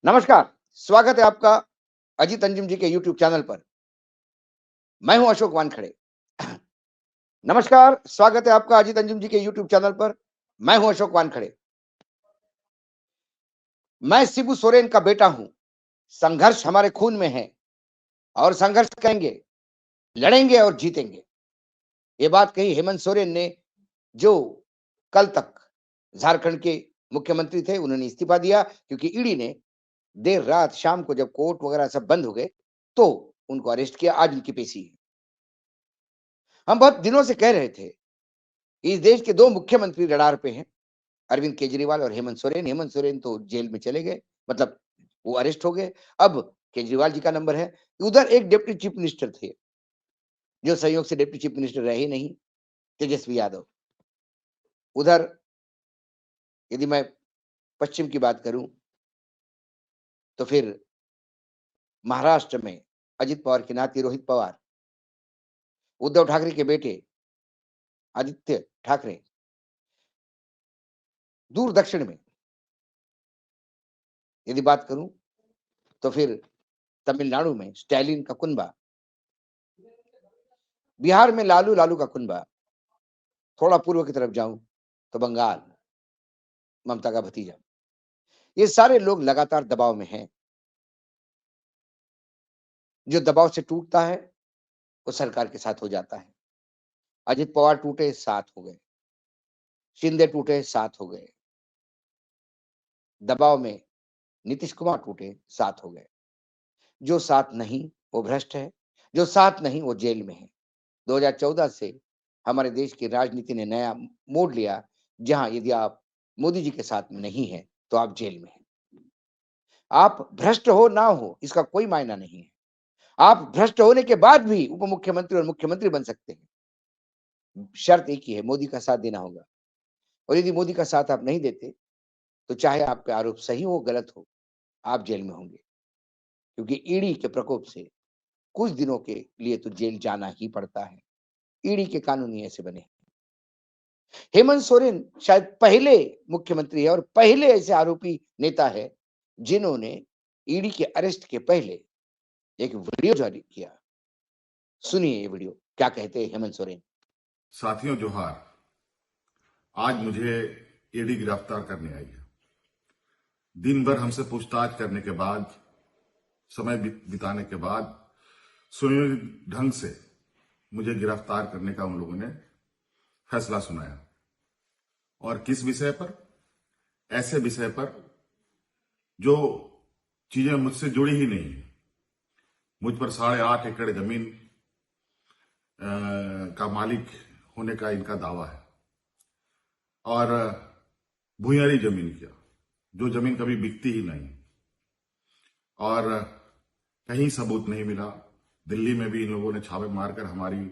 नमस्कार, स्वागत है आपका अजीत अंजुम जी के यूट्यूब चैनल पर। मैं हूं अशोक वानखड़े। नमस्कार, स्वागत है आपका अजीत अंजुम जी के यूट्यूब चैनल पर। मैं हूं अशोक वानखड़े। मैं शिबू सोरेन का बेटा हूं। संघर्ष हमारे खून में है और संघर्ष करेंगे, लड़ेंगे और जीतेंगे। ये बात कही हेमंत सोरेन ने, जो कल तक झारखंड के मुख्यमंत्री थे। उन्होंने इस्तीफा दिया क्योंकि ईडी ने देर रात शाम को जब कोर्ट वगैरह सब बंद हो गए तो उनको अरेस्ट किया। आज उनकी पेशी है। हम बहुत दिनों से कह रहे थे, इस देश के दो मुख्यमंत्री रडार पे हैं, अरविंद केजरीवाल और हेमंत सोरेन। हेमंत सोरेन तो जेल में चले गए, मतलब वो अरेस्ट हो गए। अब केजरीवाल जी का नंबर है। उधर एक डिप्टी चीफ मिनिस्टर थे, जो संयोग से डिप्टी चीफ मिनिस्टर रहे नहीं, तेजस्वी यादव। उधर यदि मैं पश्चिम की बात करूं तो फिर महाराष्ट्र में अजित पवार के नाती रोहित पवार, उद्धव ठाकरे के बेटे आदित्य ठाकरे। दूर दक्षिण में यदि बात करूं तो फिर तमिलनाडु में स्टैलिन का कुनबा, बिहार में लालू लालू का कुनबा, थोड़ा पूर्व की तरफ जाऊं तो बंगाल, ममता का भतीजा। ये सारे लोग लगातार दबाव में हैं। जो दबाव से टूटता है वो सरकार के साथ हो जाता है। अजित पवार टूटे, 7 हो गए। शिंदे टूटे, 7 हो गए। दबाव में नीतीश कुमार टूटे, 7 हो गए। जो साथ नहीं वो भ्रष्ट है, जो साथ नहीं वो जेल में है। 2014 से हमारे देश की राजनीति ने नया मोड़ लिया, जहां यदि आप मोदी जी के साथ में नहीं है तो आप जेल में हैं। आप भ्रष्ट हो ना हो इसका कोई मायना नहीं है। आप भ्रष्ट होने के बाद भी उप मुख्यमंत्री और मुख्यमंत्री बन सकते हैं। शर्त एक ही है, मोदी का साथ देना होगा। और यदि मोदी का साथ आप नहीं देते तो चाहे आपके आरोप सही हो गलत हो, आप जेल में होंगे। क्योंकि ईडी के प्रकोप से कुछ दिनों के लिए तो जेल जाना ही पड़ता है। ईडी के कानून ही ऐसे बने हैं। हेमंत सोरेन शायद पहले मुख्यमंत्री है और पहले ऐसे आरोपी नेता है जिन्होंने ईडी के अरेस्ट के पहले एक वीडियो जारी किया। सुनिए ये वीडियो, क्या कहते हैं हेमंत सोरेन। साथियों जोहार। आज मुझे ईडी गिरफ्तार करने आई है। दिन भर हमसे पूछताछ करने के बाद, समय बिताने के बाद सुनियोजित ढंग से मुझे गिरफ्तार करने का उन लोगों ने फैसला सुनाया। और किस विषय पर? ऐसे विषय पर जो चीजें मुझसे जुड़ी ही नहीं है। मुझ पर 8.5 एकड़ जमीन का मालिक होने का इनका दावा है और भूयारी जमीन किया, जो जमीन कभी बिकती ही नहीं और कहीं सबूत नहीं मिला। दिल्ली में भी इन लोगों ने छापे मारकर हमारी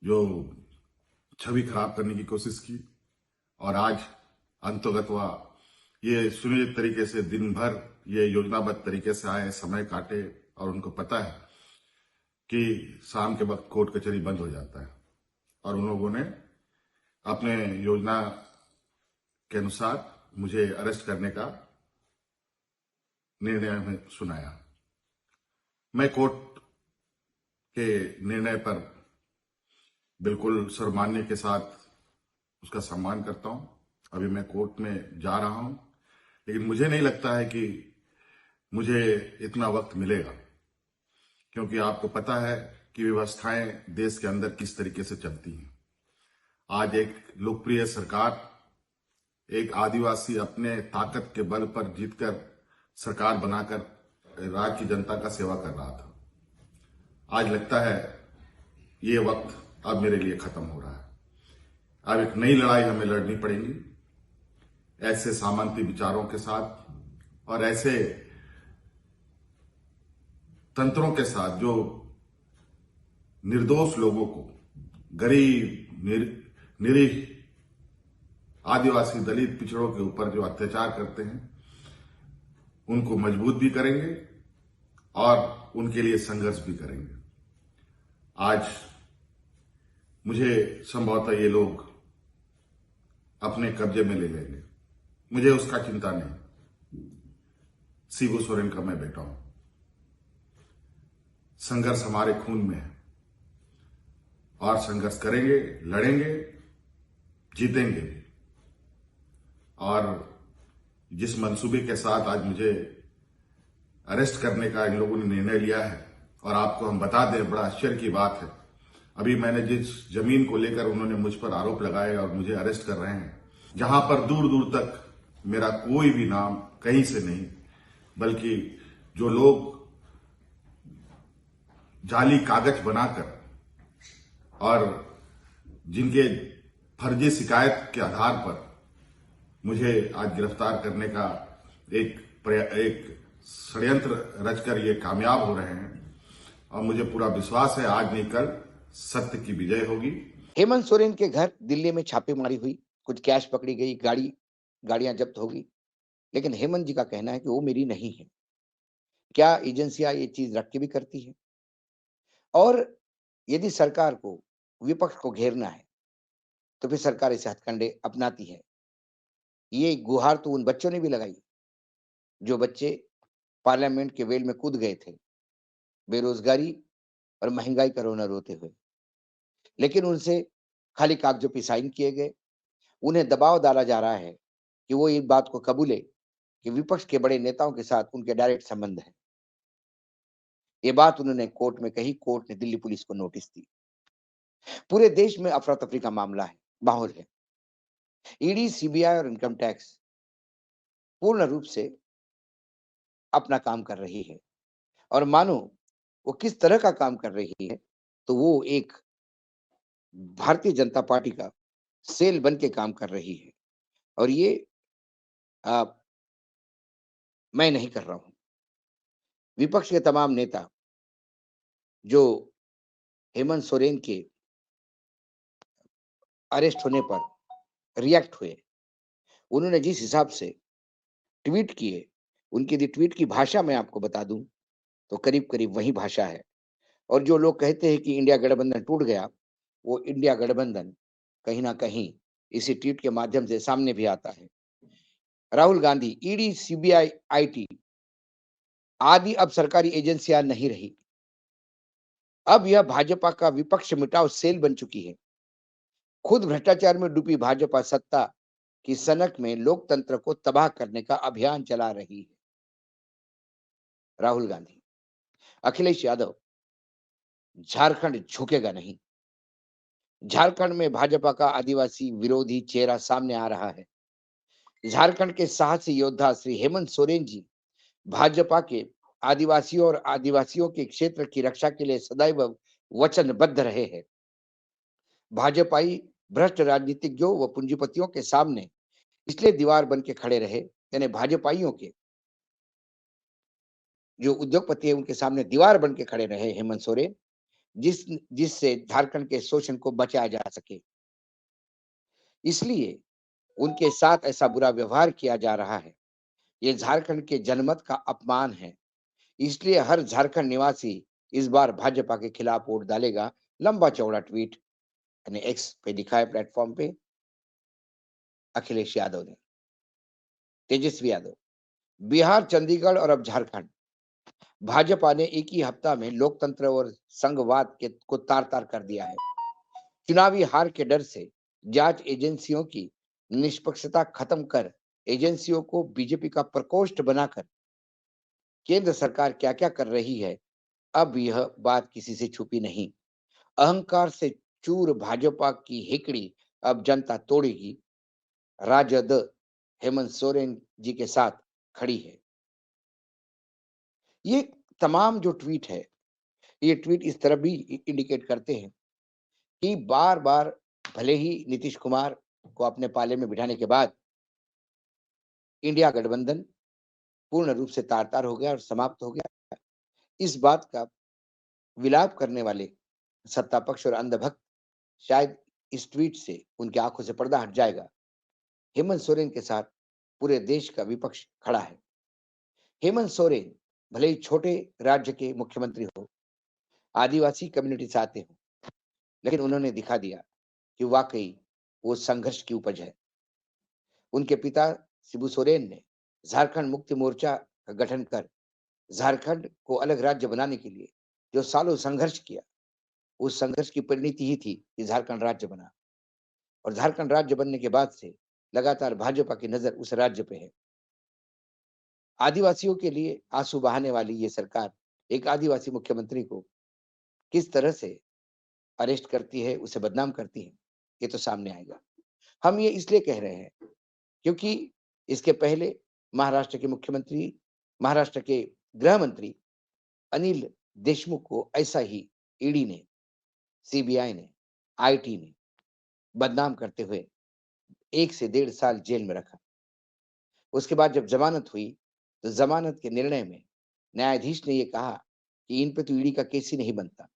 जो छवि खराब करने की कोशिश की और आज अंतोगत्वा ये सुनियोजित तरीके से दिन भर ये योजनाबद्ध तरीके से आए, समय काटे और उनको पता है कि शाम के वक्त कोर्ट कचहरी बंद हो जाता है और उन लोगों ने अपने योजना के अनुसार मुझे अरेस्ट करने का निर्णय हमें सुनाया। मैं कोर्ट के निर्णय पर बिल्कुल सर्वमान्य के साथ उसका सम्मान करता हूं। अभी मैं कोर्ट में जा रहा हूं, लेकिन मुझे नहीं लगता है कि मुझे इतना वक्त मिलेगा, क्योंकि आपको पता है कि व्यवस्थाएं देश के अंदर किस तरीके से चलती हैं। आज एक लोकप्रिय सरकार, एक आदिवासी अपने ताकत के बल पर जीतकर सरकार बनाकर राज्य की जनता का सेवा कर रहा था। आज लगता है ये वक्त अब मेरे लिए खत्म हो रहा है। अब एक नई लड़ाई हमें लड़नी पड़ेगी, ऐसे सामंती विचारों के साथ और ऐसे तंत्रों के साथ जो निर्दोष लोगों को, गरीब, निरीह, आदिवासी, दलित, पिछड़ों के ऊपर जो अत्याचार करते हैं, उनको मजबूत भी करेंगे और उनके लिए संघर्ष भी करेंगे। आज मुझे संभवतः ये लोग अपने कब्जे में ले लेंगे, मुझे उसका चिंता नहीं। शिबू सोरेन का मैं बेटा हूं। संघर्ष हमारे खून में है और संघर्ष करेंगे, लड़ेंगे, जीतेंगे भी। और जिस मंसूबे के साथ आज मुझे अरेस्ट करने का इन लोगों ने निर्णय लिया है, और आपको हम बता दें, बड़ा आश्चर्य की बात है, अभी मैंने जिस जमीन को लेकर उन्होंने मुझ पर आरोप लगाए और मुझे अरेस्ट कर रहे हैं, जहां पर दूर दूर तक मेरा कोई भी नाम कहीं से नहीं, बल्कि जो लोग जाली कागज बनाकर और जिनके फर्जी शिकायत के आधार पर मुझे आज गिरफ्तार करने का एक षड्यंत्र रचकर ये कामयाब हो रहे हैं। और मुझे पूरा विश्वास है आज नहीं कल सत्य की विजय होगी। हेमंत सोरेन के घर दिल्ली में छापेमारी हुई, कुछ कैश पकड़ी गई, गाड़ियां जब्त होगी, लेकिन हेमंत जी का कहना है कि वो मेरी नहीं है। क्या एजेंसियां ये चीज रख के भी करती है? और यदि सरकार को, विपक्ष को घेरना है, तो फिर सरकार ऐसे हथकंडे अपनाती है। ये गुहार तो उन बच्चों ने भी लगाई जो बच्चे पार्लियामेंट के वेल में कूद गए थे, बेरोजगारी और महंगाई का रोना रोते हुए, लेकिन उनसे खाली कागजों पे साइन किए गए। उन्हें दबाव डाला जा रहा है कि वो इस बात को कबूले कि विपक्ष के बड़े नेताओं के साथ उनके डायरेक्ट संबंध है। ये बात उन्होंने कोर्ट में कही, कोर्ट ने दिल्ली पुलिस को नोटिस दी। पूरे देश में अफरा तफरी का माहौल है। ईडी, सीबीआई और इनकम टैक्स पूर्ण रूप से अपना काम कर रही है, और मानो वो किस तरह का काम कर रही है, तो वो एक भारतीय जनता पार्टी का सेल बन के काम कर रही है। और ये आ, मैं नहीं कर रहा हूं। विपक्ष के तमाम नेता जो हेमंत सोरेन के अरेस्ट होने पर रिएक्ट हुए, उन्होंने जिस हिसाब से ट्वीट किए, उनकी ट्वीट की भाषा मैं आपको बता दूं तो करीब करीब वही भाषा है। और जो लोग कहते हैं कि इंडिया गठबंधन टूट गया, वो इंडिया गठबंधन कहीं ना कहीं इसी ट्वीट के माध्यम से सामने भी आता है। Rahul Gandhi, ED, CBI, IT आदि अब सरकारी एजेंसियां नहीं रही। अब यह भाजपा का विपक्ष मिटाओ सेल बन चुकी है। खुद भ्रष्टाचार में डूबी भाजपा सत्ता की सनक में लोकतंत्र को तबाह करने का अभियान चला रही है। राहुल गांधी, अखिलेश यादव, झारखंड झुकेगा नहीं। झारखंड में भाजपा का आदिवासी विरोधी चेहरा सामने आ रहा है। झारखंड के साहसी योद्धा श्री हेमंत सोरेन जी भाजपा के आदिवासियों के क्षेत्र की रक्षा के लिए सदैव वचनबद्ध रहे हैं। भाजपाई भ्रष्ट राजनीतिज्ञों व पूंजीपतियों के सामने इसलिए दीवार बन के खड़े रहे, यानी भाजपाइयों के जो उद्योगपति है उनके सामने दीवार बन के खड़े रहे हेमंत सोरेन, जिससे झारखंड के शोषण को बचाया जा सके। इसलिए उनके साथ ऐसा बुरा व्यवहार किया जा रहा है। ये झारखंड के जनमत का अपमान है। इसलिए हर झारखंड निवासी इस बार भाजपा के खिलाफ वोट डालेगा। लंबा चौड़ा ट्वीट यानी एक्स पे दिखा है प्लेटफॉर्म पे अखिलेश यादव ने। तेजस्वी यादव, बिहार, चंडीगढ़ और अब झारखंड, भाजपा ने एक ही हफ्ता में लोकतंत्र और संघवाद के को तार तार कर दिया है। चुनावी हार के डर से जांच एजेंसियों की निष्पक्षता खत्म कर एजेंसियों को बीजेपी का प्रकोष्ठ बनाकर केंद्र सरकार क्या क्या कर रही है, अब यह बात किसी से छुपी नहीं। अहंकार से चूर भाजपा की हिकड़ी अब जनता तोड़ेगी। राजद हेमंत सोरेन जी के साथ खड़ी है। ये तमाम जो ट्वीट है, ये ट्वीट इस तरह भी इंडिकेट करते हैं कि बार बार भले ही नीतीश कुमार को अपने पाले में बिठाने के बाद इंडिया गठबंधन पूर्ण रूप से तार तार हो गया और समाप्त हो गया, इस बात का विलाप करने वाले सत्ता पक्ष और अंधभक्त शायद इस ट्वीट से उनकी आंखों से पर्दा हट जाएगा। हेमंत सोरेन के साथ पूरे देश का विपक्ष खड़ा है। हेमंत सोरेन भले ही छोटे राज्य के मुख्यमंत्री हो, आदिवासी कम्युनिटी से आते हो, लेकिन उन्होंने दिखा दिया कि वाकई वो संघर्ष की उपज है। उनके पिता शिबू सोरेन ने झारखंड मुक्ति मोर्चा का गठन कर झारखंड को अलग राज्य बनाने के लिए जो सालों संघर्ष किया, उस संघर्ष की परिणति ही थी कि झारखंड राज्य बना। और झारखंड राज्य बनने के बाद से लगातार भाजपा की नजर उस राज्य पे है। आदिवासियों के लिए आंसू बहाने वाली ये सरकार एक आदिवासी मुख्यमंत्री को किस तरह से अरेस्ट करती है, उसे बदनाम करती है, ये तो सामने आएगा। हम ये इसलिए कह रहे हैं क्योंकि इसके पहले महाराष्ट्र के मुख्यमंत्री, महाराष्ट्र के गृह मंत्री अनिल देशमुख को ऐसा ही ईडी ने, सीबीआई ने, आईटी ने बदनाम करते हुए 1 से 1.5 साल जेल में रखा। उसके बाद जब जमानत हुई, तो जमानत के निर्णय में न्यायाधीश ने ये कहा कि इन पे तो ईडी का केस ही नहीं बनता।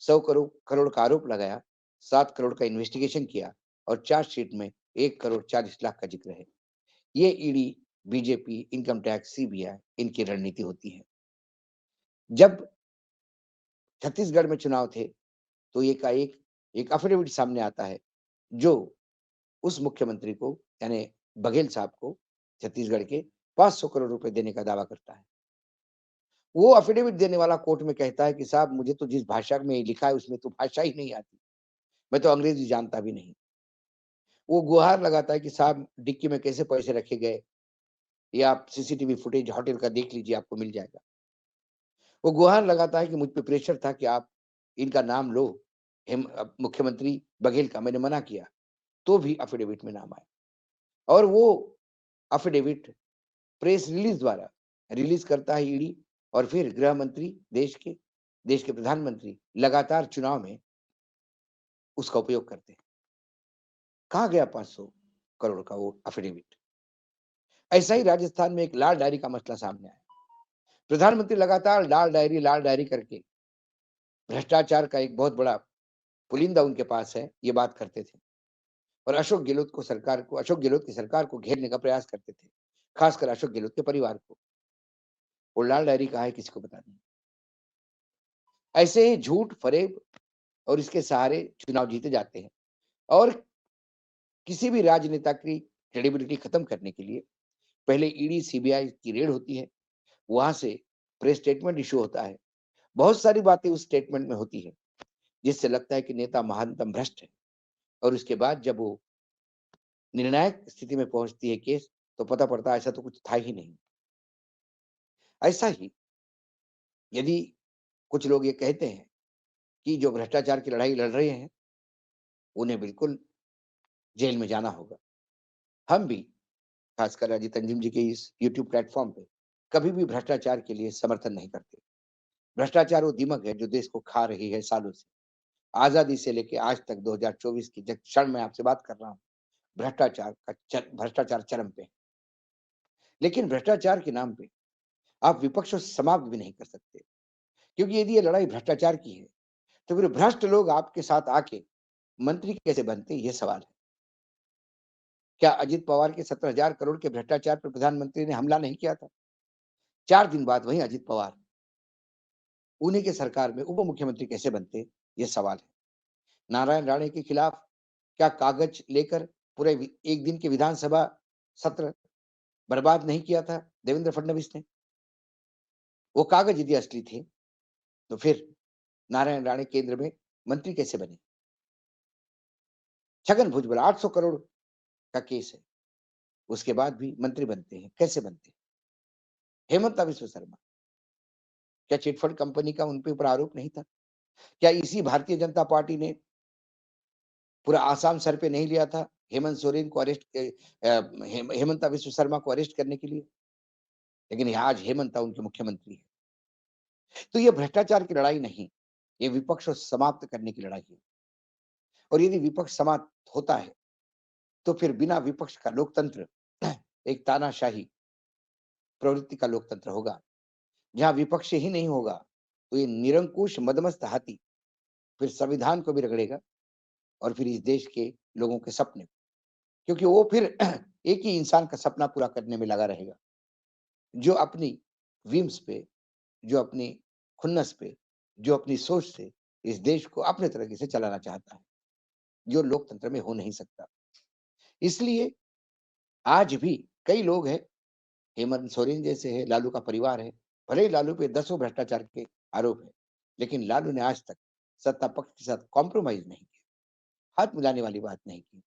100 करोड़ का आरोप लगाया, 7 करोड़ का इन्वेस्टिगेशन किया और चार्जशीट में 1 करोड़ 40 लाख का जिक्र है। ये ED, BJP, income tax, CBI इनकी रणनीति होती है। जब छत्तीसगढ़ में चुनाव थे, तो एकाएक एक एफिडेविट सामने आता है, जो उस मुख्यमंत्री को यानी बघेल साहब को छत्तीसगढ़ के 500 करोड़ रुपए देने का दावा करता है। वो एफिडेविट देने वाला कोर्ट में कहता है कि साहब मुझे तो जिस भाषा में लिखा है उसमें तो भाषा ही नहीं आती। मैं तो अंग्रेजी जानता भी नहीं। वो गुहार लगाता है कि साहब डिक्की में कैसे पैसे रखे गए, ये आप सीसीटीवी फुटेज होटल का देख लीजिए, आपको मिल जाएगा। वो गुहार लगाता है कि मुझ पे प्रेशर था कि आप इनका नाम लो, मुख्यमंत्री बघेल का, मैंने मना किया, तो भी एफिडेविट में नाम आया। और वो एफिडेविट प्रेस रिलीज द्वारा रिलीज करता है ईडी, और फिर गृह मंत्री देश के प्रधानमंत्री लगातार चुनाव में उसका उपयोग करते हैं। कहाँ गया 500 करोड़ का वो एफिडेविट? ऐसा ही राजस्थान में एक लाल डायरी का मसला सामने आया। प्रधानमंत्री लगातार लाल डायरी करके भ्रष्टाचार का एक बहुत बड़ा पुलिंदा उनके पास है, ये बात करते थे। और अशोक गहलोत की सरकार को घेरने का प्रयास करते थे, खासकर अशोक गहलोत के परिवार को। वो लाल डायरी कहाँ है, किसी को पता नहीं। ऐसे ही झूठ, फरेब और इसके सहारे चुनाव जीते जाते हैं। और किसी भी राजनेता की क्रेडिबिलिटी खत्म करने के लिए पहले ईडी, सीबीआई की रेड होती है, वहां से प्रेस स्टेटमेंट इशू होता है। बहुत सारी बातें उस स्टेटमेंट में होती है जिससे लगता है कि नेता महानतम भ्रष्ट है। और उसके बाद जब वो निर्णायक स्थिति में पहुंचती है केस, तो पता पड़ता है ऐसा तो कुछ था ही नहीं। ऐसा ही यदि कुछ लोग ये कहते हैं कि जो भ्रष्टाचार की लड़ाई लड़ रहे हैं, उन्हें बिल्कुल जेल में जाना होगा। हम भी, खासकर अजीत अंजुम जी के इस यूट्यूब प्लेटफॉर्म पे, कभी भी भ्रष्टाचार के लिए समर्थन नहीं करते। भ्रष्टाचार वो दिमक है जो देश को खा रही है सालों से। आजादी से लेके आज तक 2024 की जब क्षण में आपसे बात कर रहा हूँ, भ्रष्टाचार चरम पे है। लेकिन भ्रष्टाचार के नाम पे आप विपक्ष को समाप्त भी नहीं कर सकते, क्योंकि यदि ये लड़ाई भ्रष्टाचार की है, तो फिर भ्रष्ट लोग आपके साथ आके मंत्री कैसे बनते, ये सवाल है। क्या अजित पवार के 17,000 करोड़ के भ्रष्टाचार पर प्रधानमंत्री ने हमला नहीं किया था? 4 दिन बाद वही अजित पवार उन्हीं के सरकार में उप मुख्यमंत्री कैसे बनते, ये सवाल है। नारायण राणे के खिलाफ क्या कागज लेकर पूरे 1 दिन के विधानसभा सत्र बर्बाद नहीं किया था देवेंद्र फडणवीस ने? वो कागज यदि असली थे, तो फिर नारायण राणे केंद्र में मंत्री कैसे बने? छगन भुजबल 800 करोड़ का केस है, उसके बाद भी मंत्री बनते हैं, कैसे बनते हैं? हेमंत बिस्व शर्मा, क्या चिटफंड कंपनी का उनके ऊपर आरोप नहीं था? क्या इसी भारतीय जनता पार्टी ने पूरा आसाम सर पे नहीं लिया था हेमंत सोरेन को हेमंत बिस्व शर्मा को अरेस्ट करने के लिए? लेकिन आज हेमंत उनके मुख्यमंत्री है। तो ये भ्रष्टाचार की लड़ाई नहीं, ये विपक्ष को समाप्त करने की लड़ाई है। और यदि विपक्ष समाप्त होता है, तो फिर बिना विपक्ष का लोकतंत्र एक तानाशाही प्रवृत्ति का लोकतंत्र होगा। जहाँ विपक्ष ही नहीं होगा, तो ये निरंकुश मदमस्त हाथी फिर संविधान को भी रगड़ेगा और फिर इस देश के लोगों के सपने, क्योंकि वो फिर एक ही इंसान का सपना पूरा करने में लगा रहेगा, जो अपनी विम्स पे, जो अपनी खुन्नस पे, जो अपनी सोच से इस देश को अपने तरीके से चलाना चाहता है, जो लोकतंत्र में हो नहीं सकता। इसलिए आज भी कई लोग हैं, हेमंत सोरेन जैसे है, लालू का परिवार है। भले ही लालू पे दसों भ्रष्टाचार के आरोप है, लेकिन लालू ने आज तक सत्ता पक्ष के साथ कॉम्प्रोमाइज नहीं किया, हाथ मिलाने वाली बात नहीं की,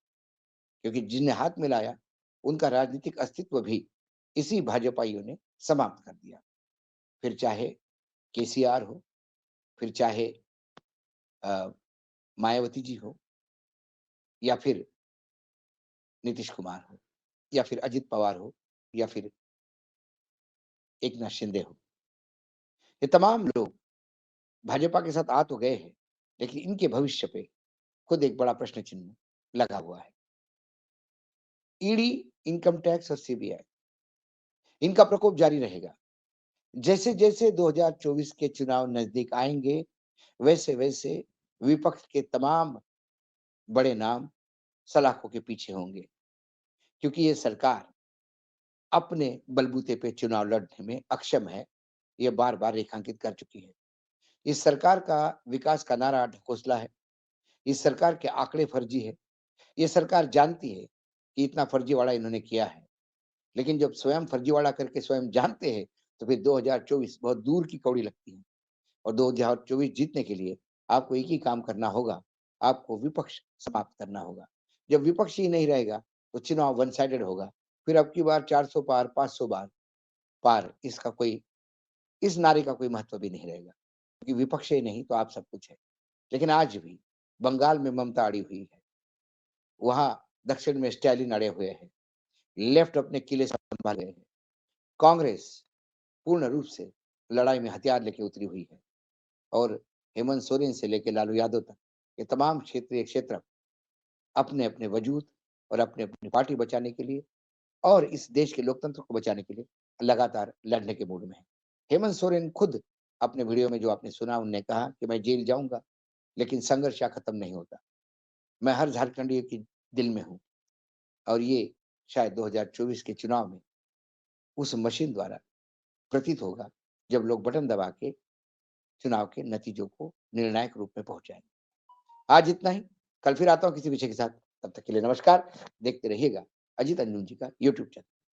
क्योंकि जिनने हाथ मिलाया उनका राजनीतिक अस्तित्व भी इसी भाजपाइयों ने समाप्त कर दिया। फिर चाहे केसीआर हो, फिर चाहे मायावती जी हो, या फिर नीतीश कुमार हो, या फिर अजित पवार हो, या फिर एकनाथ शिंदे हो। ये तमाम लोग भाजपा के साथ आ तो गए हैं, लेकिन इनके भविष्य पे खुद एक बड़ा प्रश्न चिन्ह लगा हुआ है। ईडी, इनकम टैक्स और सीबीआई, इनका प्रकोप जारी रहेगा। जैसे-जैसे 2024 के चुनाव नजदीक आएंगे, वैसे-वैसे विपक्ष के तमाम बड़े नाम सलाखों के पीछे होंगे, क्योंकि ये सरकार अपने बलबूते पे चुनाव लड़ने में अक्षम है, ये बार-बार रेखांकित कर चुकी है। इस सरकार का विकास का नारा ढकोसला है, इस सरकार के आंकड़े फर्जी है, ये सरकार जानती है कि इतना फर्जीवाड़ा इन्होंने किया है, लेकिन जब स्वयं फर्जीवाड़ा करके स्वयं जानते हैं, तो फिर 2024 बहुत दूर की कौड़ी लगती है। और 2024 जीतने के लिए आपको एक ही काम करना होगा, आपको विपक्ष समाप्त करना होगा। जब विपक्ष ही नहीं रहेगा, तो चुनाव वन साइडेड होगा। फिर अब की बार 400 पार, 500 बार पार, इसका कोई, इस नारे का कोई महत्व भी नहीं रहेगा, क्योंकि विपक्ष ही नहीं तो आप सब कुछ है। लेकिन आज भी बंगाल में ममता अड़ी हुई है, वहाँ दक्षिण में स्टालिन अड़े हुए हैं, लेफ्ट अपने किले संभाले हैं, कांग्रेस पूर्ण रूप से लड़ाई में हथियार लेके उतरी हुई है, और हेमंत सोरेन से लेकर लालू यादव तक ये तमाम क्षेत्रीय क्षेत्र अपने-अपने वजूद और अपनी-अपनी पार्टी बचाने के लिए और इस देश के लोकतंत्र को बचाने के लिए लगातार लड़ने के मूड में है। हेमंत सोरेन खुद अपने वीडियो में जो आपने सुना, उन्होंने कहा कि मैं जेल जाऊँगा, लेकिन संघर्ष यहाँ खत्म नहीं होता। मैं हर झारखंडी के दिल में हूँ, और ये शायद 2024 के चुनाव में उस मशीन द्वारा प्रतीत होगा, जब लोग बटन दबा के चुनाव के नतीजों को निर्णायक रूप में पहुँचाएँगे। आज इतना ही, कल फिर आता हूँ किसी विषय के साथ, तब तक के लिए नमस्कार। देखते रहिएगा अजीत अंजुन जी का यूट्यूब चैनल।